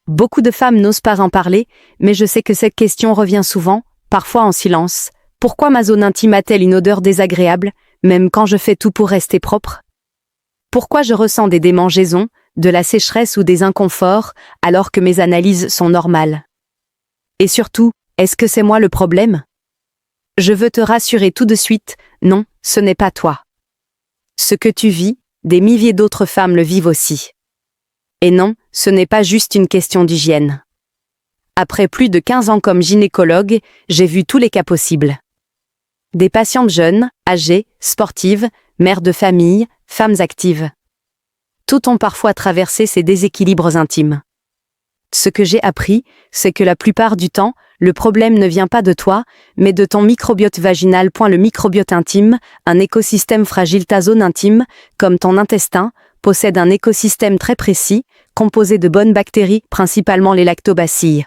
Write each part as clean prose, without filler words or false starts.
Beaucoup de femmes n'osent pas en parler, mais je sais que cette question revient souvent, parfois en silence. Pourquoi ma zone intime a-t-elle une odeur désagréable, même quand je fais tout pour rester propre? Pourquoi je ressens des démangeaisons, de la sécheresse ou des inconforts, alors que mes analyses sont normales? Et surtout, est-ce que c'est moi le problème? Je veux te rassurer tout de suite, non, ce n'est pas toi. Ce que tu vis, des milliers d'autres femmes le vivent aussi. Et non, ce n'est pas juste une question d'hygiène. Après plus de 15 ans comme gynécologue, j'ai vu tous les cas possibles. Des patientes jeunes, âgées, sportives, mères de famille, femmes actives. Toutes ont parfois traversé ces déséquilibres intimes. Ce que j'ai appris, c'est que la plupart du temps, le problème ne vient pas de toi, mais de ton microbiote vaginal. Le microbiote intime, un écosystème fragile. Ta zone intime, comme ton intestin, possède un écosystème très précis, composé de bonnes bactéries, principalement les lactobacilles.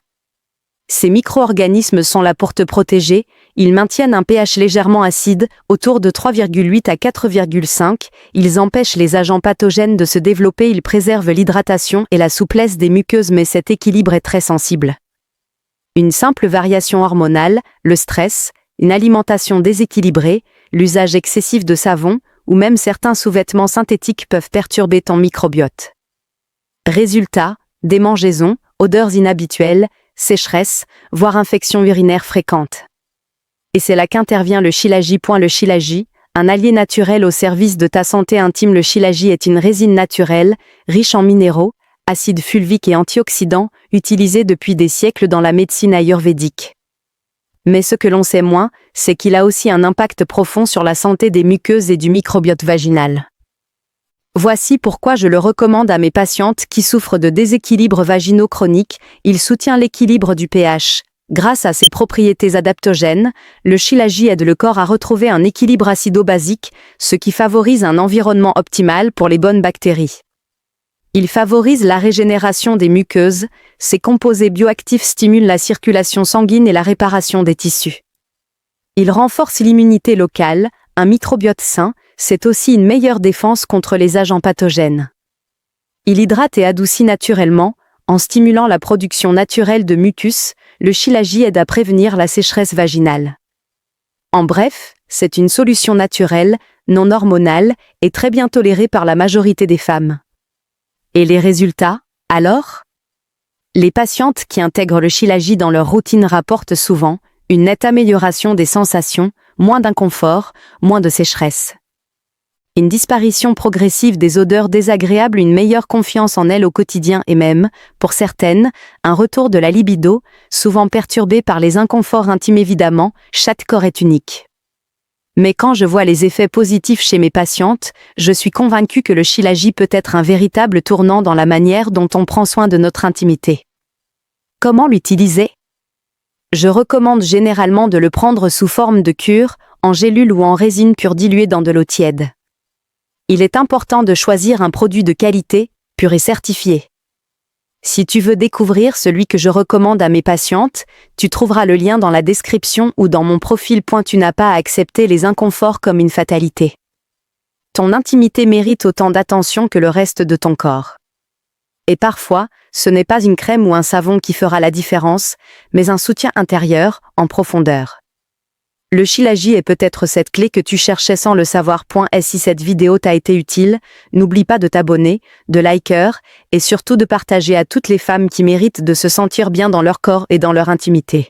Ces micro-organismes sont là pour te protéger, ils maintiennent un pH légèrement acide, autour de 3,8 à 4,5, ils empêchent les agents pathogènes de se développer, ils préservent l'hydratation et la souplesse des muqueuses, mais cet équilibre est très sensible. Une simple variation hormonale, le stress, une alimentation déséquilibrée, l'usage excessif de savon, ou même certains sous-vêtements synthétiques peuvent perturber ton microbiote. Résultat, démangeaisons, odeurs inhabituelles, sécheresse, voire infections urinaires fréquentes. Et c'est là qu'intervient le Shilajit. Le Shilajit, un allié naturel au service de ta santé intime. Le Shilajit est une résine naturelle, riche en minéraux, acides fulviques et antioxydants, utilisée depuis des siècles dans la médecine ayurvédique. Mais ce que l'on sait moins, c'est qu'il a aussi un impact profond sur la santé des muqueuses et du microbiote vaginal. Voici pourquoi je le recommande à mes patientes qui souffrent de déséquilibres vaginaux chroniques. Il soutient l'équilibre du pH. Grâce à ses propriétés adaptogènes, le Shilajit aide le corps à retrouver un équilibre acido-basique, ce qui favorise un environnement optimal pour les bonnes bactéries. Il favorise la régénération des muqueuses, ses composés bioactifs stimulent la circulation sanguine et la réparation des tissus. Il renforce l'immunité locale, un microbiote sain, c'est aussi une meilleure défense contre les agents pathogènes. Il hydrate et adoucit naturellement, en stimulant la production naturelle de mucus, le Shilajit aide à prévenir la sécheresse vaginale. En bref, c'est une solution naturelle, non hormonale, et très bien tolérée par la majorité des femmes. Et les résultats, alors? Les patientes qui intègrent le Shilajit dans leur routine rapportent souvent une nette amélioration des sensations, moins d'inconfort, moins de sécheresse. Une disparition progressive des odeurs désagréables, une meilleure confiance en elles au quotidien et même, pour certaines, un retour de la libido, souvent perturbé par les inconforts intimes évidemment, chaque corps est unique. Mais quand je vois les effets positifs chez mes patientes, je suis convaincue que le Shilajit peut être un véritable tournant dans la manière dont on prend soin de notre intimité. Comment l'utiliser? Je recommande généralement de le prendre sous forme de cure, en gélule ou en résine pure diluée dans de l'eau tiède. Il est important de choisir un produit de qualité, pur et certifié. Si tu veux découvrir celui que je recommande à mes patientes, tu trouveras le lien dans la description ou dans mon profil. Tu n'as pas à accepter les inconforts comme une fatalité. Ton intimité mérite autant d'attention que le reste de ton corps. Et parfois, ce n'est pas une crème ou un savon qui fera la différence, mais un soutien intérieur, en profondeur. Le Shilajit est peut-être cette clé que tu cherchais sans le savoir. Si cette vidéo t'a été utile, n'oublie pas de t'abonner, de liker, et surtout de partager à toutes les femmes qui méritent de se sentir bien dans leur corps et dans leur intimité.